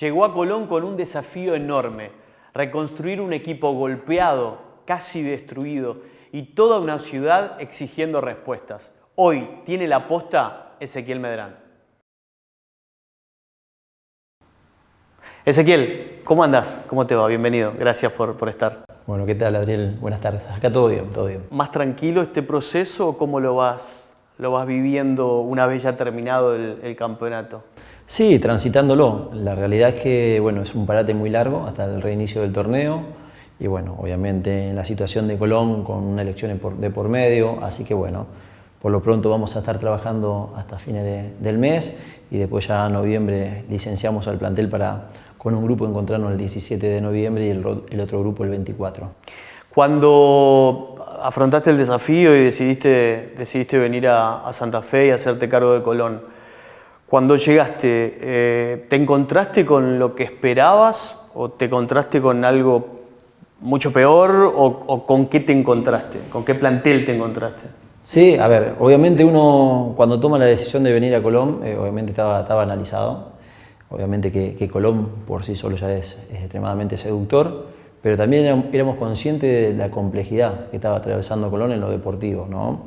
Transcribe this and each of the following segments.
Llegó a Colón con un desafío enorme: reconstruir un equipo golpeado, casi destruido, y toda una ciudad exigiendo respuestas. Hoy tiene la posta Ezequiel Medrán. Ezequiel, ¿cómo andás? ¿Cómo te va? Bienvenido. Gracias por estar. Bueno, ¿qué tal, Adriel? Buenas tardes. Acá todo bien, todo bien. ¿Más tranquilo este proceso o cómo lo vas viviendo una vez ya terminado el campeonato? Sí, transitándolo. La realidad es que, bueno, es un parate muy largo hasta el reinicio del torneo y, bueno, obviamente en la situación de Colón con una elección de por medio, así que, bueno, por lo pronto vamos a estar trabajando hasta fines del mes y después ya en noviembre licenciamos al plantel para con un grupo encontrarnos el 17 de noviembre y el otro grupo el 24. Cuando afrontaste el desafío y decidiste venir a Santa Fe y hacerte cargo de Colón, cuando llegaste, ¿te encontraste con lo que esperabas o te encontraste con algo mucho peor o con qué te encontraste? ¿Con qué plantel te encontraste? Sí, a ver, obviamente uno cuando toma la decisión de venir a Colón, obviamente estaba analizado. Obviamente que Colón por sí solo ya es extremadamente seductor, pero también éramos conscientes de la complejidad que estaba atravesando Colón en lo deportivo, ¿no?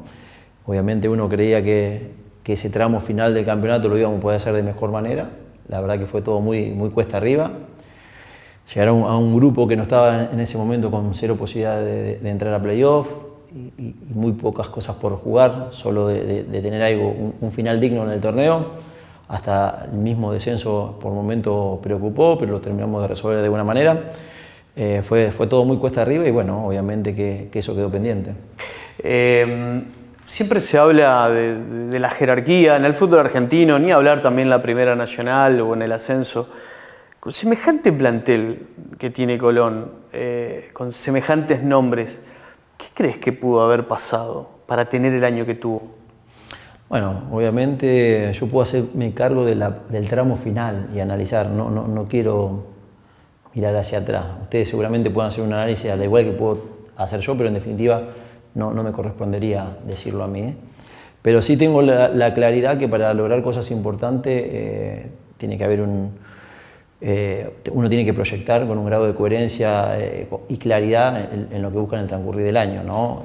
Obviamente uno creía que ese tramo final del campeonato lo íbamos a poder hacer de mejor manera. La verdad que fue todo muy cuesta arriba. Llegar a un grupo que no estaba en ese momento con cero posibilidad de entrar a playoff y muy pocas cosas por jugar, solo de tener algo, un final digno en el torneo. Hasta el mismo descenso por momento preocupó, pero lo terminamos de resolver de buena manera. Fue todo muy cuesta arriba y bueno, obviamente que eso quedó pendiente. Siempre se habla de la jerarquía en el fútbol argentino, ni hablar también en la Primera Nacional o en el ascenso. Con semejante plantel que tiene Colón, con semejantes nombres, ¿qué crees que pudo haber pasado para tener el año que tuvo? Bueno, obviamente yo puedo hacerme cargo del tramo final y analizar, no quiero mirar hacia atrás. Ustedes seguramente pueden hacer un análisis al igual que puedo hacer yo, pero en definitiva no me correspondería decirlo a mí. Pero sí tengo la claridad que para lograr cosas importantes tiene que haber uno tiene que proyectar con un grado de coherencia y claridad en lo que busca en el transcurrir del año, ¿no?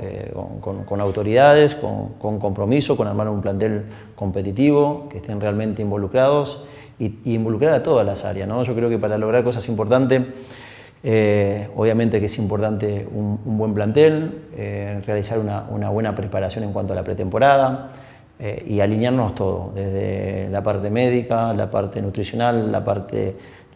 Con autoridades, con compromiso, con armar un plantel competitivo, que estén realmente involucrados y involucrar a todas las áreas, ¿no? Yo creo que para lograr cosas importantes, obviamente que es importante un buen plantel, realizar una buena preparación en cuanto a la pretemporada, y alinearnos todo, desde la parte médica, la parte nutricional,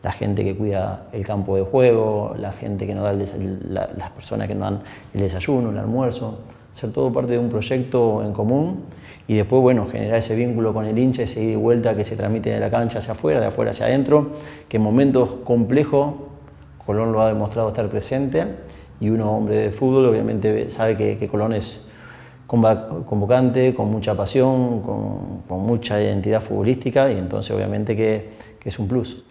la gente que cuida el campo de juego, la gente que nos da las personas que nos dan el desayuno, el almuerzo, ser todo parte de un proyecto en común y después, bueno, generar ese vínculo con el hincha, ese ida y vuelta que se transmite de la cancha hacia afuera, de afuera hacia adentro, que en momentos complejos Colón lo ha demostrado estar presente y uno, hombre de fútbol, obviamente sabe que Colón es convocante, con mucha pasión, con mucha identidad futbolística y entonces obviamente que es un plus.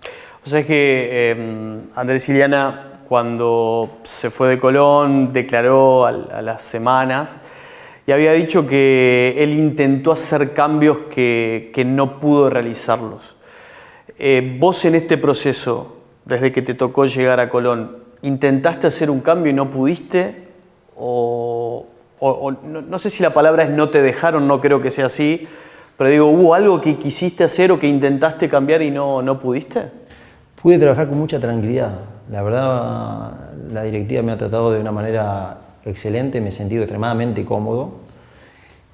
O sea, es que Andrés Iliana, cuando se fue de Colón, declaró a las semanas y había dicho que él intentó hacer cambios que no pudo realizarlos. Vos en este proceso, desde que te tocó llegar a Colón, ¿intentaste hacer un cambio y no pudiste? No sé si la palabra es no te dejaron, no creo que sea así, pero digo, ¿hubo algo que quisiste hacer o que intentaste cambiar y no pudiste? Pude trabajar con mucha tranquilidad. La verdad, la directiva me ha tratado de una manera excelente, me he sentido extremadamente cómodo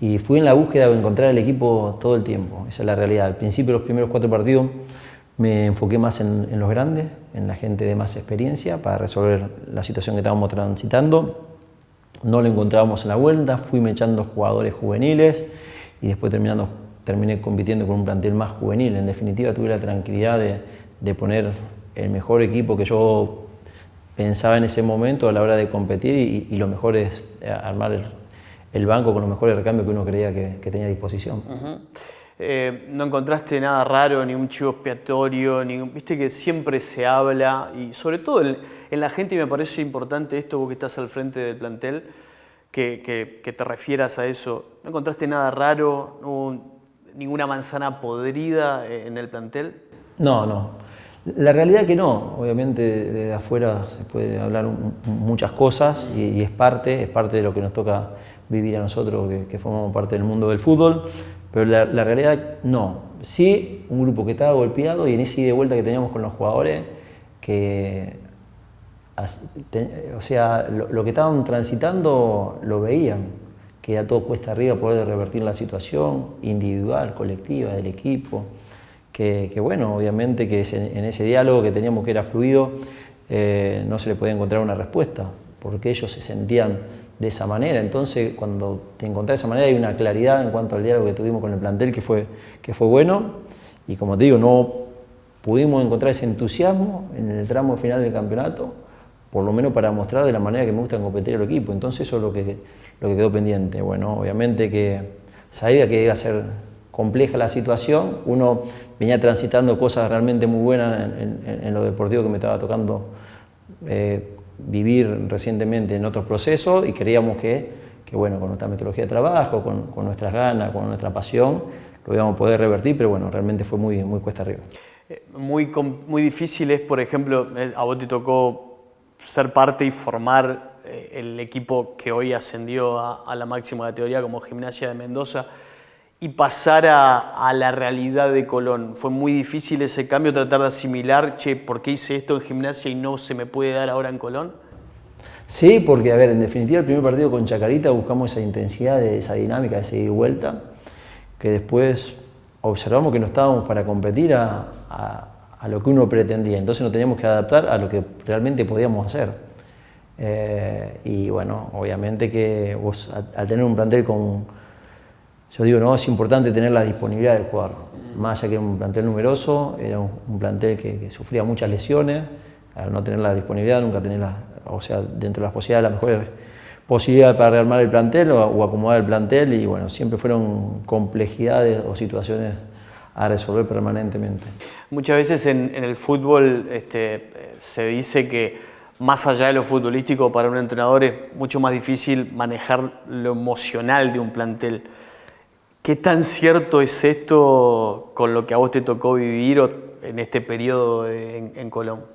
y fui en la búsqueda de encontrar el equipo todo el tiempo. Esa es la realidad. Al principio, los primeros 4 partidos, me enfoqué más en los grandes, en la gente de más experiencia para resolver la situación que estábamos transitando. No lo encontrábamos en la vuelta, fui echando jugadores juveniles y después terminé compitiendo con un plantel más juvenil. En definitiva, tuve la tranquilidad de poner el mejor equipo que yo pensaba en ese momento a la hora de competir y lo mejor es armar el banco con los mejores recambios que uno creía que tenía a disposición. No encontraste nada raro, ni un chivo expiatorio, viste que siempre se habla y sobre todo en la gente, y me parece importante esto, vos que estás al frente del plantel, que te refieras a eso. ¿No encontraste nada raro, ninguna manzana podrida en el plantel? No. La realidad que no, obviamente desde afuera se puede hablar muchas cosas y es parte de lo que nos toca vivir a nosotros que formamos parte del mundo del fútbol, pero la realidad no. Sí, un grupo que estaba golpeado y en ese ida y vuelta que teníamos con los jugadores, que o sea, lo que estaban transitando lo veían, que a todo cuesta arriba poder revertir la situación individual, colectiva, del equipo. Que bueno, obviamente que en ese diálogo que teníamos que era fluido, no se le podía encontrar una respuesta, porque ellos se sentían de esa manera. Entonces, cuando te encontrás de esa manera, hay una claridad en cuanto al diálogo que tuvimos con el plantel que fue bueno, y como te digo, no pudimos encontrar ese entusiasmo en el tramo final del campeonato, por lo menos para mostrar de la manera que me gusta competir el equipo. Entonces eso es lo que quedó pendiente. Bueno, obviamente que sabía que iba a ser compleja la situación, uno venía transitando cosas realmente muy buenas en lo deportivo que me estaba tocando vivir recientemente en otros procesos, y creíamos que bueno, con nuestra metodología de trabajo, con nuestras ganas, con nuestra pasión, lo íbamos a poder revertir, pero bueno, realmente fue muy cuesta arriba. Muy difícil es, por ejemplo, a vos te tocó ser parte y formar el equipo que hoy ascendió a la máxima categoría como Gimnasia de Mendoza, y pasar a la realidad de Colón. Fue muy difícil ese cambio, tratar de asimilar, ¿por qué hice esto en Gimnasia y no se me puede dar ahora en Colón? Sí, porque a ver, en definitiva el primer partido con Chacarita buscamos esa intensidad, esa dinámica, de seguir vuelta, que después observamos que no estábamos para competir a lo que uno pretendía, entonces nos teníamos que adaptar a lo que realmente podíamos hacer. Y bueno, obviamente que vos al tener un plantel yo digo, no, es importante tener la disponibilidad del jugador. Más allá que era un plantel numeroso, era un plantel que sufría muchas lesiones. Al no tener la disponibilidad, nunca tener o sea, dentro de las posibilidades, las mejores posibilidades para rearmar el plantel o acomodar el plantel, y bueno, siempre fueron complejidades o situaciones a resolver permanentemente. Muchas veces en el fútbol se dice que más allá de lo futbolístico, para un entrenador es mucho más difícil manejar lo emocional de un plantel. ¿Qué tan cierto es esto con lo que a vos te tocó vivir en este periodo en Colón?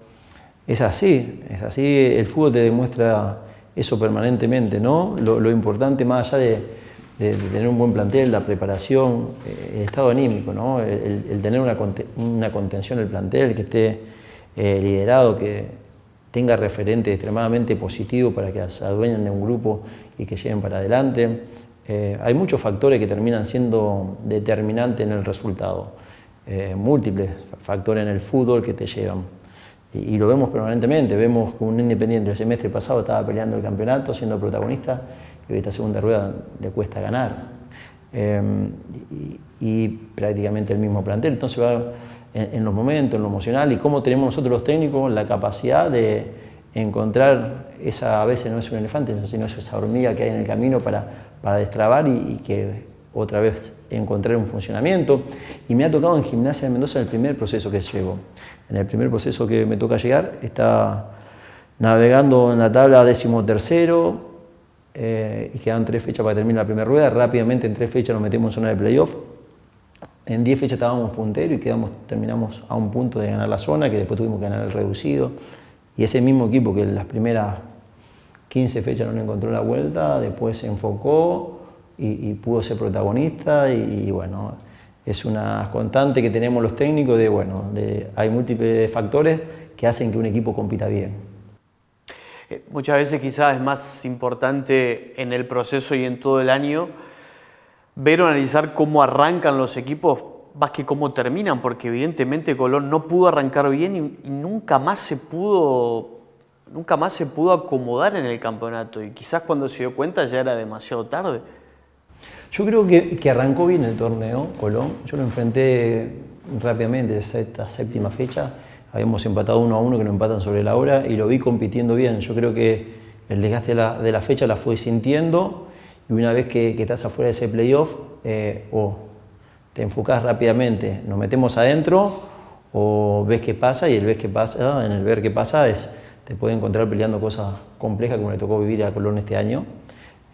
Es así, el fútbol te demuestra eso permanentemente, ¿no? Lo importante, más allá de tener un buen plantel, la preparación, el estado anímico, ¿no? El tener una contención del plantel, que esté liderado, que tenga referentes extremadamente positivos para que se adueñen de un grupo y que lleguen para adelante. Hay muchos factores que terminan siendo determinantes en el resultado, múltiples factores en el fútbol que te llevan. Y lo vemos permanentemente, vemos que un Independiente el semestre pasado estaba peleando el campeonato, siendo protagonista, y hoy esta segunda rueda le cuesta ganar. Y prácticamente el mismo plantel, entonces va en los momentos, en lo emocional, y cómo tenemos nosotros los técnicos la capacidad de encontrar a veces no es un elefante, sino es esa hormiga que hay en el camino para destrabar y que otra vez encontrar un funcionamiento. Y me ha tocado en Gimnasia de Mendoza en el primer proceso que llego. En el primer proceso que me toca llegar, está navegando en la tabla 13º, y quedan 3 fechas para terminar la primera rueda. Rápidamente en 3 fechas nos metemos en zona de playoff. En 10 fechas estábamos punteros y terminamos a un punto de ganar la zona, que después tuvimos que ganar el reducido. Y ese mismo equipo que en las primeras 15 fechas no le encontró la vuelta, después se enfocó y pudo ser protagonista, y bueno, es una constante que tenemos los técnicos hay múltiples factores que hacen que un equipo compita bien. Muchas veces quizás es más importante en el proceso y en todo el año ver o analizar cómo arrancan los equipos más que cómo terminan, porque evidentemente Colón no pudo arrancar bien y nunca más se pudo acomodar en el campeonato, y quizás cuando se dio cuenta ya era demasiado tarde. Yo creo que arrancó bien el torneo Colón. Yo lo enfrenté rápidamente desde esta séptima fecha. Habíamos empatado 1-1, que nos empatan sobre la hora, y lo vi compitiendo bien. Yo creo que el desgaste de la fecha la fue sintiendo, y una vez que estás afuera de ese playoff, o te enfocás rápidamente, nos metemos adentro, o ves qué pasa, y en el ver qué pasa te puede encontrar peleando cosas complejas como le tocó vivir a Colón este año.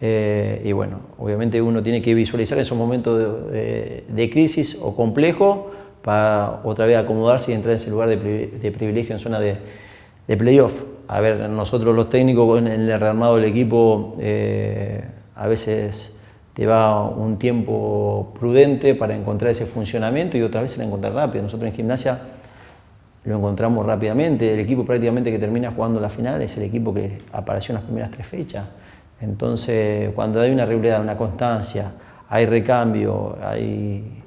Y bueno, obviamente uno tiene que visualizar esos momentos de crisis o complejo para otra vez acomodarse y entrar en ese lugar de privilegio en zona de playoff. A ver, nosotros los técnicos en el rearmado del equipo a veces te va un tiempo prudente para encontrar ese funcionamiento y otras veces lo encontrar rápido. Nosotros en Gimnasia lo encontramos rápidamente. El equipo prácticamente que termina jugando la final es el equipo que apareció en las primeras 3 fechas. Entonces, cuando hay una regularidad, una constancia, hay recambio, hay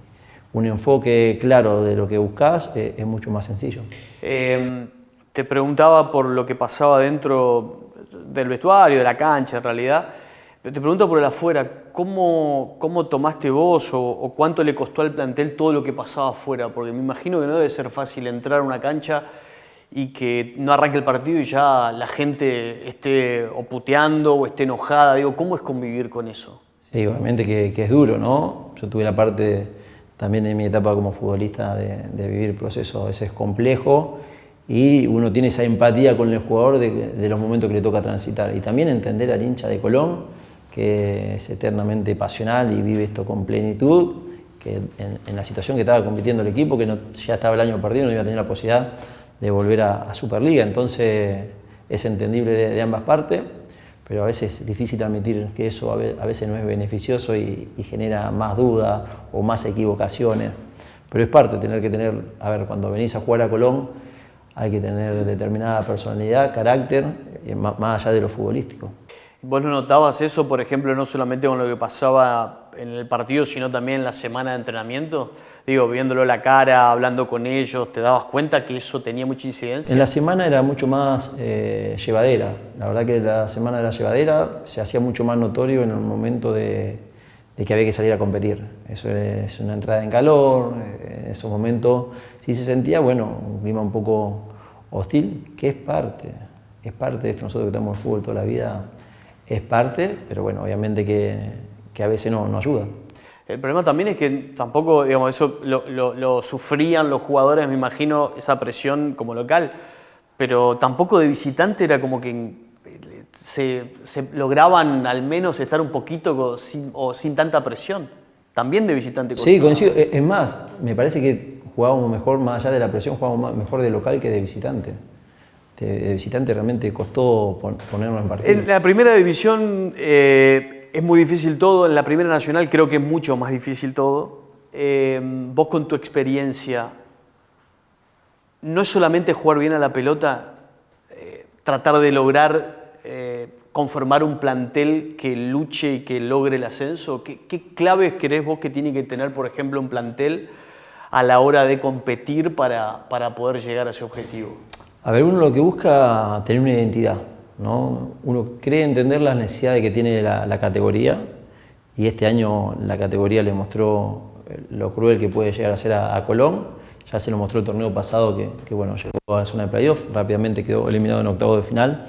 un enfoque claro de lo que buscas, es mucho más sencillo. Te preguntaba por lo que pasaba dentro del vestuario, de la cancha en realidad, pero te pregunto por el afuera, ¿cómo tomaste vos o cuánto le costó al plantel todo lo que pasaba afuera? Porque me imagino que no debe ser fácil entrar a una cancha y que no arranque el partido y ya la gente esté o puteando o esté enojada. Digo, ¿cómo es convivir con eso? Sí, obviamente que es duro, ¿no? Yo tuve la parte también en mi etapa como futbolista de vivir procesos a veces complejos y uno tiene esa empatía con el jugador de los momentos que le toca transitar. Y también entender al hincha de Colón, que es eternamente pasional y vive esto con plenitud, que en la situación que estaba compitiendo el equipo, que ya estaba el año perdido, no iba a tener la posibilidad de volver a Superliga. Entonces es entendible de ambas partes, pero a veces es difícil admitir que eso a veces no es beneficioso y genera más dudas o más equivocaciones. Pero es parte, a ver, cuando venís a jugar a Colón hay que tener determinada personalidad, carácter, más allá de lo futbolístico. ¿Vos lo notabas eso, por ejemplo, no solamente con lo que pasaba en el partido, sino también en la semana de entrenamiento? Digo, viéndolo la cara, hablando con ellos, ¿te dabas cuenta que eso tenía mucha incidencia? En la semana era mucho más llevadera. La verdad que la semana era llevadera, se hacía mucho más notorio en el momento de que había que salir a competir. Eso es una entrada en calor, en esos momentos sí se sentía, bueno, un clima un poco hostil, que es parte de esto. Nosotros que estamos en fútbol toda la vida, es parte, pero bueno, obviamente que a veces no ayuda. El problema también es que tampoco, digamos, eso lo sufrían los jugadores, me imagino, esa presión como local, pero tampoco de visitante era como que se lograban al menos estar un poquito sin tanta presión. También de visitante. Sí, coincido. Es más, me parece que jugábamos mejor, más allá de la presión, jugábamos mejor de local que de visitante. De visitante realmente costó ponernos en partido. En la primera división es muy difícil todo, en la primera nacional creo que es mucho más difícil todo. Vos con tu experiencia, no es solamente jugar bien a la pelota, tratar de lograr conformar un plantel que luche y que logre el ascenso. ¿Qué claves crees vos que tiene que tener, por ejemplo, un plantel a la hora de competir para poder llegar a ese objetivo? A ver, uno lo que busca tener una identidad, ¿no? Uno cree entender las necesidades que tiene la categoría y este año la categoría le mostró lo cruel que puede llegar a ser a Colón. Ya se lo mostró el torneo pasado que bueno, llegó a la zona de playoff, rápidamente quedó eliminado en octavos de final.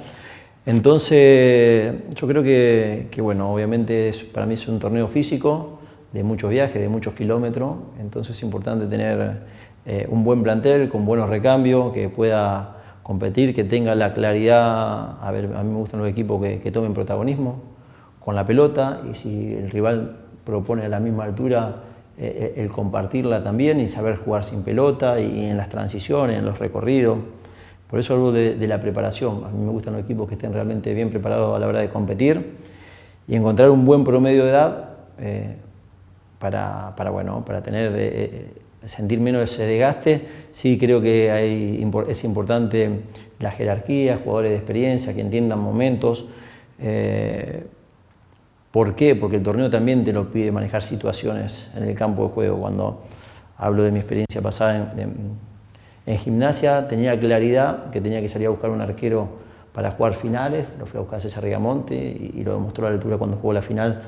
Entonces yo creo que bueno, obviamente para mí es un torneo físico, de muchos viajes, de muchos kilómetros, entonces es importante tener un buen plantel con buenos recambios, que pueda competir, que tenga la claridad. A ver, a mí me gustan los equipos que tomen protagonismo con la pelota y si el rival propone a la misma altura, el compartirla también y saber jugar sin pelota y en las transiciones, en los recorridos. Por eso hablo de la preparación. A mí me gustan los equipos que estén realmente bien preparados a la hora de competir y encontrar un buen promedio de edad para sentir menos ese desgaste. Sí creo que es importante la jerarquía, jugadores de experiencia que entiendan momentos. ¿Por qué? Porque el torneo también te lo pide manejar situaciones en el campo de juego. Cuando hablo de mi experiencia pasada en Gimnasia, tenía claridad que tenía que salir a buscar un arquero para jugar finales. Lo fui a buscar a César Rigamonte y lo demostró a la altura cuando jugó la final,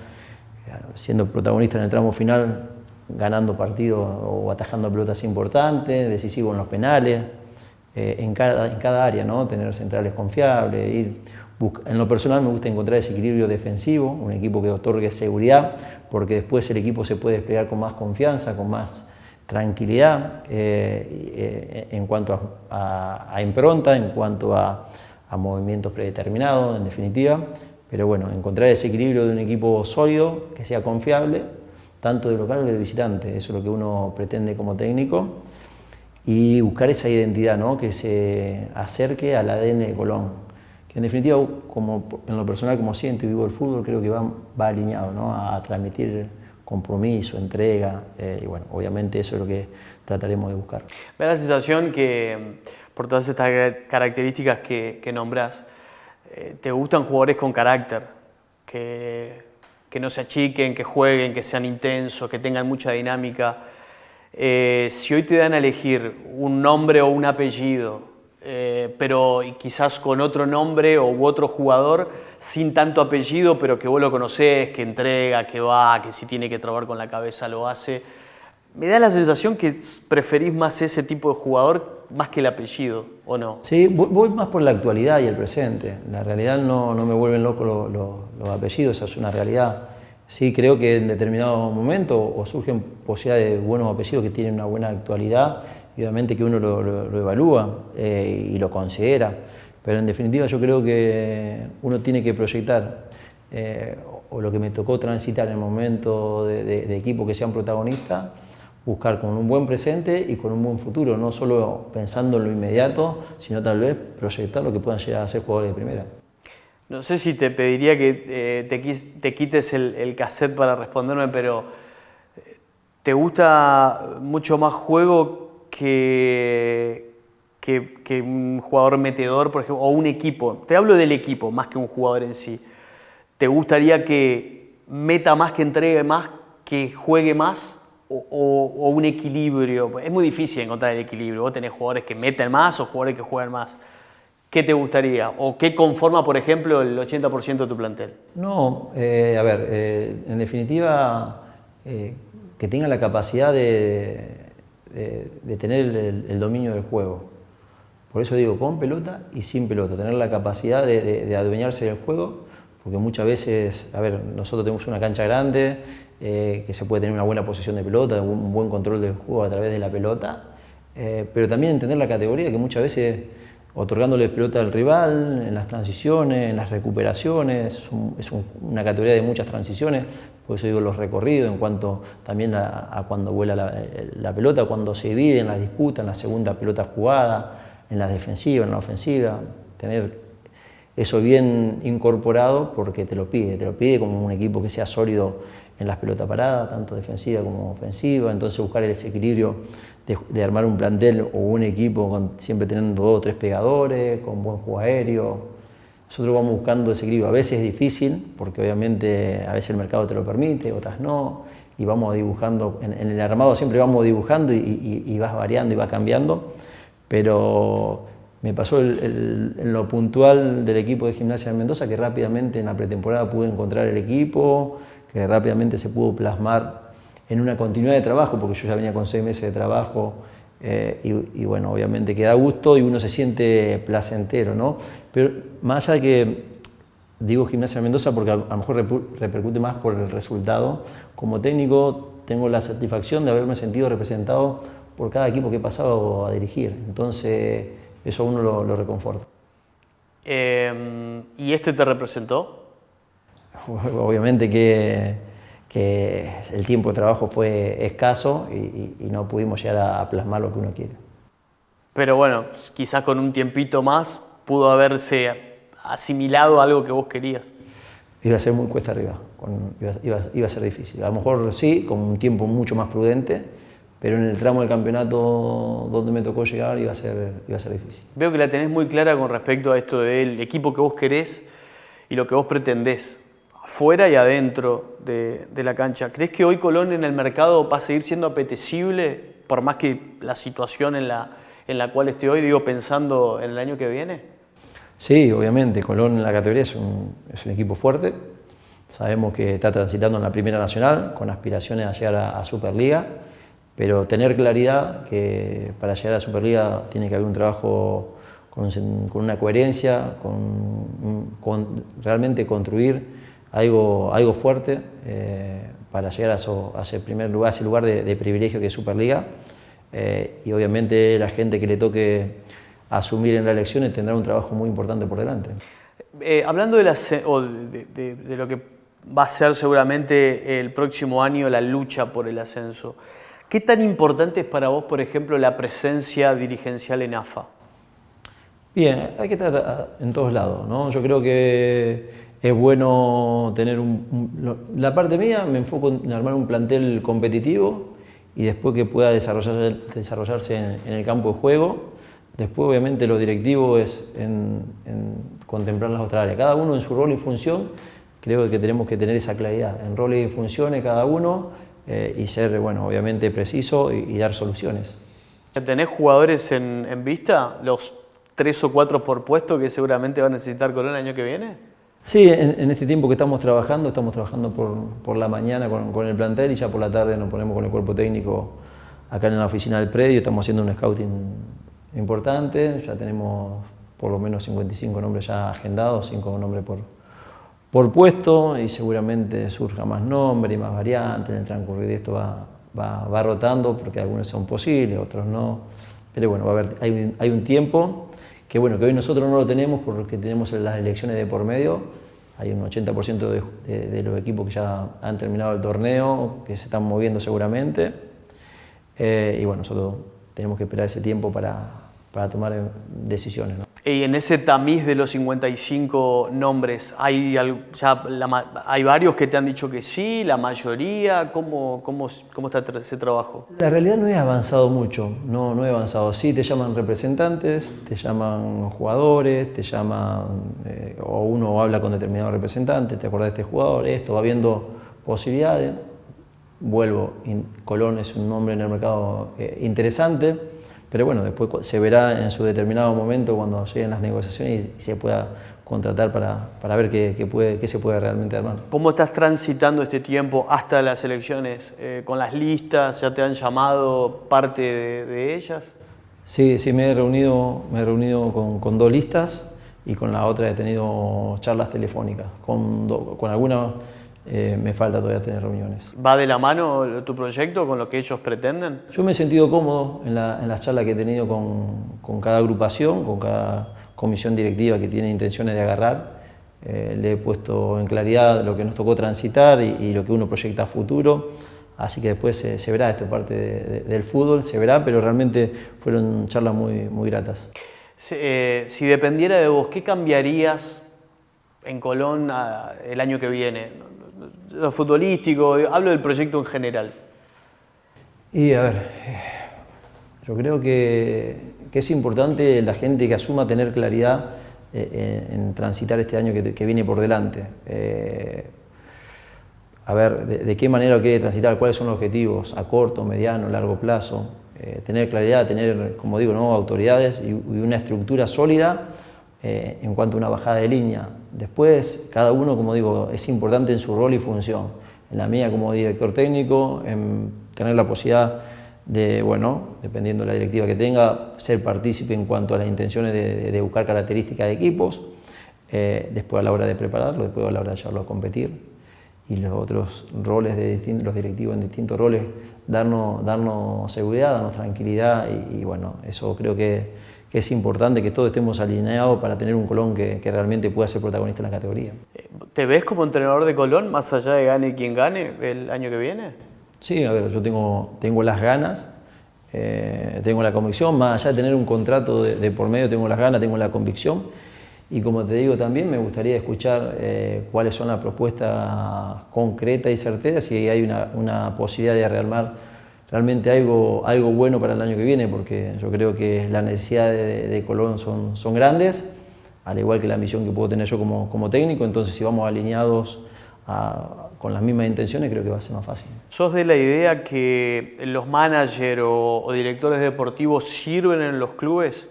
siendo protagonista en el tramo final, ganando partidos o atajando pelotas importantes, decisivo en los penales, en cada área, ¿no? Tener centrales confiables. En lo personal me gusta encontrar ese equilibrio defensivo, un equipo que otorgue seguridad, porque después el equipo se puede desplegar con más confianza, con más tranquilidad en cuanto a impronta, en cuanto a movimientos predeterminados, en definitiva. Pero bueno, encontrar ese equilibrio de un equipo sólido, que sea confiable, tanto de local como de visitante. Eso es lo que uno pretende como técnico. y buscar esa identidad, ¿no? Que se acerque al ADN de Colón. Que en definitiva, como en lo personal, como siento y vivo el fútbol, creo que va alineado, ¿no? A transmitir compromiso, entrega, y bueno, obviamente eso es lo que trataremos de buscar. Me da la sensación que, por todas estas características que nombrás, te gustan jugadores con carácter, que no se achiquen, que jueguen, que sean intensos, que tengan mucha dinámica. Si hoy te dan a elegir un nombre o un apellido, pero quizás con otro nombre u otro jugador sin tanto apellido, pero que vos lo conocés, que entrega, que va, que si tiene que trabajar con la cabeza lo hace, me da la sensación que preferís más ese tipo de jugador más que el apellido, ¿o no? Sí, voy más por la actualidad y el presente. La realidad no me vuelven locos los apellidos, esa es una realidad. Sí, creo que en determinado momento o surgen posibilidades de buenos apellidos que tienen una buena actualidad y obviamente que uno lo evalúa y lo considera. Pero en definitiva yo creo que uno tiene que proyectar, o lo que me tocó transitar en el momento de equipo que sean protagonistas, buscar con un buen presente y con un buen futuro, no solo pensando en lo inmediato, sino tal vez proyectar lo que puedan llegar a ser jugadores de primera. No sé si te pediría que te quites el cassette para responderme, pero ¿te gusta mucho más juego que un jugador metedor, por ejemplo, o un equipo? Te hablo del equipo más que un jugador en sí. ¿Te gustaría que meta más, que entregue más, que juegue más? O un equilibrio. Es muy difícil encontrar el equilibrio. Vos tenés jugadores que meten más o jugadores que juegan más. ¿Qué te gustaría? ¿O qué conforma, por ejemplo, el 80% de tu plantel? No, a ver, en definitiva, que tenga la capacidad de tener el dominio del juego. Por eso digo, con pelota y sin pelota, tener la capacidad de adueñarse del juego, porque muchas veces, a ver, nosotros tenemos una cancha grande, que se puede tener una buena posesión de pelota, un buen control del juego a través de la pelota, pero también entender la categoría que muchas veces otorgándole pelota al rival en las transiciones, en las recuperaciones, es una categoría de muchas transiciones, por eso digo los recorridos en cuanto también a cuando vuela la pelota, cuando se divide en las disputas, en la segunda pelota jugada, en la defensiva, en la ofensiva, tener eso bien incorporado porque te lo pide como un equipo que sea sólido en las pelotas paradas, tanto defensiva como ofensiva, entonces buscar ese equilibrio de armar un plantel o un equipo siempre teniendo 2 o 3 pegadores, con buen juego aéreo. Nosotros vamos buscando ese equilibrio, a veces es difícil, porque obviamente a veces el mercado te lo permite, otras no, y vamos dibujando, en el armado siempre vamos dibujando y vas variando y vas cambiando, pero me pasó en lo puntual del equipo de Gimnasia de Mendoza que rápidamente en la pretemporada pude encontrar el equipo, que rápidamente se pudo plasmar en una continuidad de trabajo, porque yo ya venía con 6 meses de trabajo y bueno, obviamente que da gusto y uno se siente placentero, ¿no? Pero más allá de que digo Gimnasia de Mendoza porque a lo mejor repercute más por el resultado, como técnico tengo la satisfacción de haberme sentido representado por cada equipo que he pasado a dirigir, entonces eso a uno lo reconforta. ¿Y este te representó? Obviamente que el tiempo de trabajo fue escaso y no pudimos llegar a plasmar lo que uno quiere. Pero bueno, quizás con un tiempito más pudo haberse asimilado a algo que vos querías. Iba a ser muy cuesta arriba, iba a ser difícil. A lo mejor sí, con un tiempo mucho más prudente, pero en el tramo del campeonato donde me tocó llegar iba a ser difícil. Veo que la tenés muy clara con respecto a esto del equipo que vos querés y lo que vos pretendés, afuera y adentro de la cancha. ¿Crees que hoy Colón en el mercado va a seguir siendo apetecible, por más que la situación en la cual esté hoy, digo, pensando en el año que viene? Sí, obviamente, Colón en la categoría es un equipo fuerte. Sabemos que está transitando en la Primera Nacional, con aspiraciones a llegar a Superliga, pero tener claridad que para llegar a Superliga tiene que haber un trabajo con una coherencia, con realmente construir algo fuerte para llegar a ese primer lugar, a ese lugar de privilegio que es Superliga. Y obviamente la gente que le toque asumir en las elecciones tendrá un trabajo muy importante por delante. Hablando de lo que va a ser seguramente el próximo año la lucha por el ascenso, ¿Qué tan importante es para vos, por ejemplo, la presencia dirigencial en AFA? Bien, hay que estar en todos lados, ¿no? Yo creo que es bueno tener la parte mía me enfoco en armar un plantel competitivo y después que pueda desarrollarse en el campo de juego. Después, obviamente, lo directivo es en contemplar las otras áreas. Cada uno en su rol y función, creo que tenemos que tener esa claridad en roles y funciones cada uno y ser, bueno, obviamente preciso y dar soluciones. ¿Tenés jugadores en vista? ¿Los 3 o 4 por puesto que seguramente va a necesitar Colón el año que viene? Sí, en este tiempo que estamos trabajando por la mañana con el plantel y ya por la tarde nos ponemos con el cuerpo técnico acá en la oficina del predio. Estamos haciendo un scouting importante, ya tenemos por lo menos 55 nombres ya agendados, 5 nombres por puesto y seguramente surja más nombres y más variantes. En el transcurrir de esto va rotando porque algunos son posibles, otros no. Pero bueno, va a haber, hay un tiempo que bueno, que hoy nosotros no lo tenemos porque tenemos las elecciones de por medio. Hay un 80% de los equipos que ya han terminado el torneo, que se están moviendo seguramente. Y bueno, nosotros tenemos que esperar ese tiempo para tomar decisiones, ¿no? Y en ese tamiz de los 55 nombres, ¿hay varios que te han dicho que sí, la mayoría? ¿Cómo está ese trabajo? La realidad no he avanzado mucho, no he avanzado. Sí, te llaman representantes, te llaman jugadores, te llaman, o uno habla con determinados representantes, te acordás de este jugador, esto, va viendo posibilidades. Vuelvo, Colón es un nombre en el mercado interesante, pero bueno, después se verá en su determinado momento cuando lleguen las negociaciones y se pueda contratar para ver qué se puede realmente armar. ¿Cómo estás transitando este tiempo hasta las elecciones? ¿Con las listas? ¿Ya te han llamado parte de ellas? Sí, me he reunido con 2 listas y con la otra he tenido charlas telefónicas. Con algunas me falta todavía tener reuniones. ¿Va de la mano tu proyecto con lo que ellos pretenden? Yo me he sentido cómodo en las charlas que he tenido con cada agrupación, con cada comisión directiva que tiene intenciones de agarrar. Le he puesto en claridad lo que nos tocó transitar y lo que uno proyecta a futuro. Así que después se verá, esto es parte del fútbol, se verá, pero realmente fueron charlas muy gratas. Si dependiera de vos, ¿qué cambiarías en Colón el año que viene? Lo futbolístico, hablo del proyecto en general. Y a ver, yo creo que es importante la gente que asuma tener claridad en transitar este año que viene por delante. A ver, de qué manera quiere transitar, cuáles son los objetivos a corto, mediano, largo plazo. Tener claridad, tener, como digo, ¿no?, autoridades y una estructura sólida en cuanto a una bajada de línea. Después, cada uno, como digo, es importante en su rol y función. En la mía como director técnico, en tener la posibilidad de, bueno, dependiendo de la directiva que tenga, ser partícipe en cuanto a las intenciones de buscar características de equipos, después a la hora de prepararlo, después a la hora de llevarlo a competir. Y los otros roles los directivos en distintos roles, darnos seguridad, darnos tranquilidad y bueno, eso creo que es importante que todos estemos alineados para tener un Colón que realmente pueda ser protagonista en la categoría. ¿Te ves como entrenador de Colón, más allá de gane quien gane el año que viene? Sí, a ver, yo tengo las ganas, tengo la convicción, más allá de tener un contrato de por medio, tengo las ganas, tengo la convicción. Y como te digo también, me gustaría escuchar cuáles son las propuestas concretas y certeras, si hay una posibilidad de rearmar realmente algo bueno para el año que viene, porque yo creo que las necesidades de Colón son grandes, al igual que la ambición que puedo tener yo como técnico. Entonces, si vamos alineados con las mismas intenciones, creo que va a ser más fácil. ¿Sos de la idea que los managers o directores deportivos sirven en los clubes?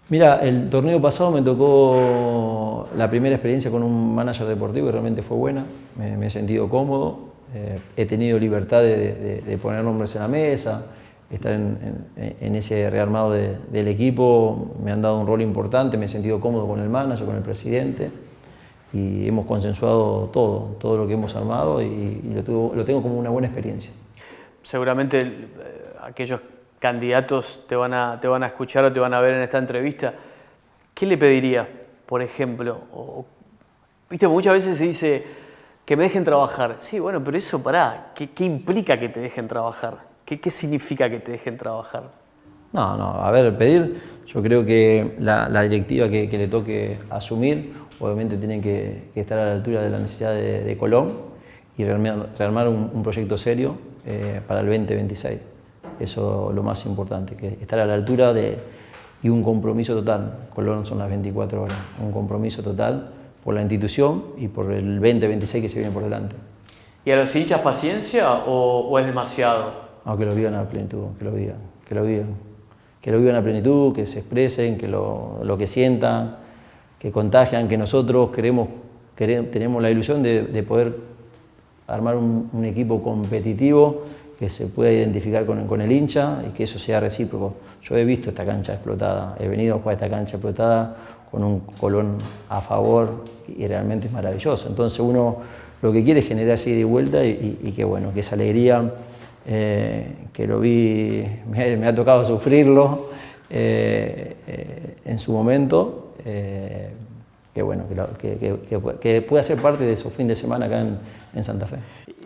Mira, el torneo pasado me tocó la primera experiencia con un manager deportivo y realmente fue buena, me he sentido cómodo. He tenido libertad de poner nombres en la mesa, estar en ese rearmado del equipo. Me han dado un rol importante, me he sentido cómodo con el manager, con el presidente y hemos consensuado todo lo que hemos armado y lo tengo como una buena experiencia. Seguramente aquellos candidatos te van a escuchar o te van a ver en esta entrevista. ¿Qué le pedirías, por ejemplo? Viste, muchas veces se dice Que me dejen trabajar. Sí, bueno, pero eso, pará, ¿qué implica que te dejen trabajar? ¿Qué significa que te dejen trabajar? No, a ver, pedir, yo creo que la directiva que le toque asumir, obviamente tiene que estar a la altura de la necesidad de Colón y rearmar un proyecto serio para el 2026. Eso es lo más importante, que estar a la altura y un compromiso total. Colón son las 24 horas, un compromiso total por la institución y por el 2026 que se viene por delante. ¿Y a los hinchas paciencia o es demasiado? No, que lo vivan a plenitud, que lo vivan, que lo vivan. Que lo vivan a plenitud, que se expresen, que lo que sientan, que contagian, que nosotros tenemos la ilusión de poder armar un equipo competitivo que se pueda identificar con el hincha y que eso sea recíproco. Yo he visto esta cancha explotada, he venido a jugar esta cancha explotada con un Colón a favor y realmente es maravilloso. Entonces uno lo que quiere es generar esa ida y vuelta y que bueno, que esa alegría que lo vi, me ha tocado sufrirlo en su momento, que bueno, que pueda ser parte de su fin de semana acá en Santa Fe.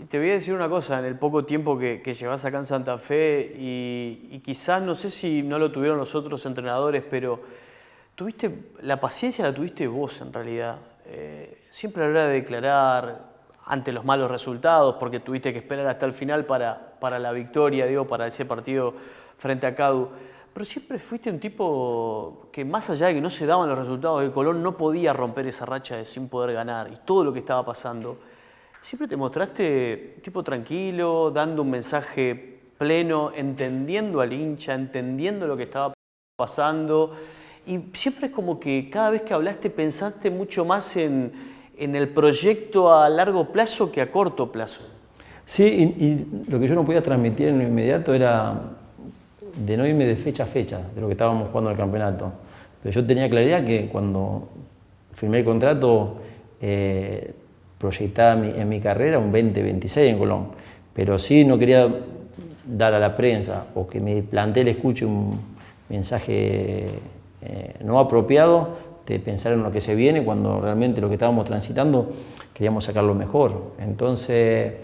Te voy a decir una cosa, en el poco tiempo que llevas acá en Santa Fe y quizás, no sé si no lo tuvieron los otros entrenadores, pero la paciencia la tuviste vos en realidad. Siempre a la hora de declarar ante los malos resultados, porque tuviste que esperar hasta el final para la victoria, para ese partido frente a Cadu. Pero siempre fuiste un tipo que más allá de que no se daban los resultados, que Colón no podía romper esa racha de sin poder ganar y todo lo que estaba pasando, siempre te mostraste un tipo tranquilo, dando un mensaje pleno, entendiendo al hincha, entendiendo lo que estaba pasando. Y siempre es como que cada vez que hablaste pensaste mucho más en el proyecto a largo plazo que a corto plazo. Sí, y lo que yo no podía transmitir en lo inmediato era de no irme de fecha a fecha de lo que estábamos jugando en el campeonato. Pero yo tenía claridad que cuando firmé el contrato proyectaba en mi carrera un 2026 en Colón. Pero sí no quería dar a la prensa o que mi plantel escuche un mensaje no apropiado de pensar en lo que se viene cuando realmente lo que estábamos transitando queríamos sacarlo mejor. Entonces,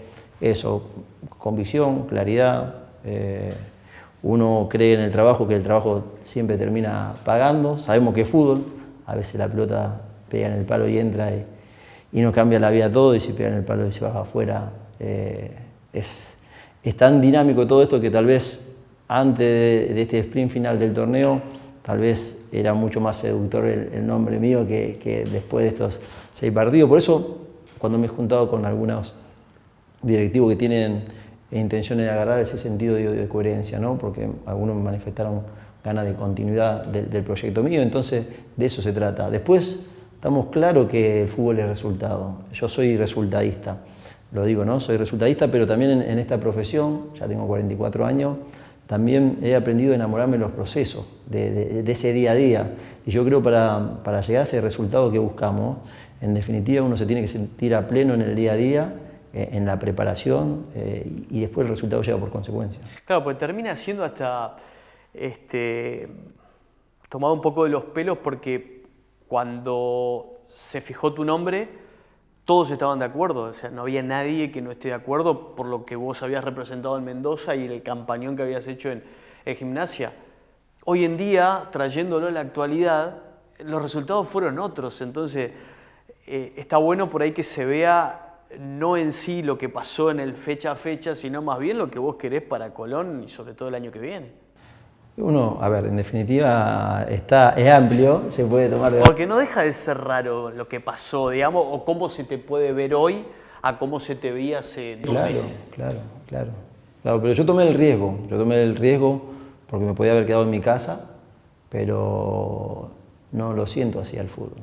eso, convicción, claridad. Uno cree en el trabajo, que el trabajo siempre termina pagando. Sabemos que es fútbol, a veces la pelota pega en el palo y entra y nos cambia la vida todo, y si pega en el palo y se baja afuera. Es tan dinámico todo esto que tal vez antes de este sprint final del torneo, tal vez era mucho más seductor el nombre mío que después de estos 6 partidos. Por eso, cuando me he juntado con algunos directivos que tienen intenciones de agarrar ese sentido de coherencia, ¿no? Porque algunos me manifestaron ganas de continuidad del proyecto mío, entonces de eso se trata. Después, estamos claros que el fútbol es resultado. Yo soy resultadista, lo digo, ¿no? Soy resultadista, pero también en esta profesión, ya tengo 44 años, también he aprendido a enamorarme de los procesos, de ese día a día. Y yo creo para llegar a ese resultado que buscamos, en definitiva uno se tiene que sentir a pleno en el día a día, en la preparación, y después el resultado llega por consecuencia. Claro, pues termina siendo hasta tomado un poco de los pelos, porque cuando se fijó tu nombre, todos estaban de acuerdo, o sea, no había nadie que no esté de acuerdo por lo que vos habías representado en Mendoza y el campañón que habías hecho en Gimnasia. Hoy en día, trayéndolo a la actualidad, los resultados fueron otros, entonces está bueno por ahí que se vea no en sí lo que pasó en el fecha a fecha, sino más bien lo que vos querés para Colón y sobre todo el año que viene. Uno, a ver, en definitiva es amplio, se puede tomar de... Porque no deja de ser raro lo que pasó, digamos, o cómo se te puede ver hoy a cómo se te veía hace 2 meses. Claro, pero yo tomé el riesgo porque me podía haber quedado en mi casa, pero no lo siento así al fútbol.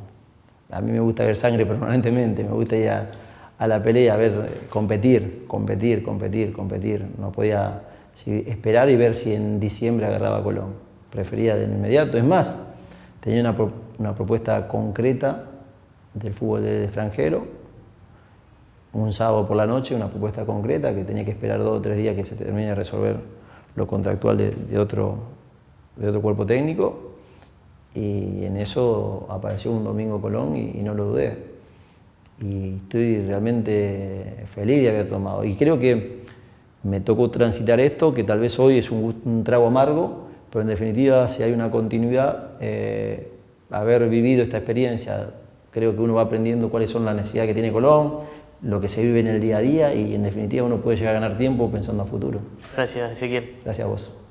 A mí me gusta ver sangre permanentemente, me gusta ir a la pelea, a ver, competir. No podía esperar y ver si en diciembre agarraba a Colón. Prefería de inmediato. Es más, tenía una propuesta concreta del fútbol del extranjero. Un sábado por la noche, una propuesta concreta que tenía que esperar 2 o 3 días que se termine de resolver lo contractual de otro cuerpo técnico. Y en eso apareció un domingo Colón y no lo dudé. y estoy realmente feliz de haber tomado. Y creo que me tocó transitar esto, que tal vez hoy es un trago amargo, pero en definitiva, si hay una continuidad, haber vivido esta experiencia, creo que uno va aprendiendo cuáles son las necesidades que tiene Colón, lo que se vive en el día a día, y en definitiva uno puede llegar a ganar tiempo pensando a futuro. Gracias, Ezequiel. Gracias a vos.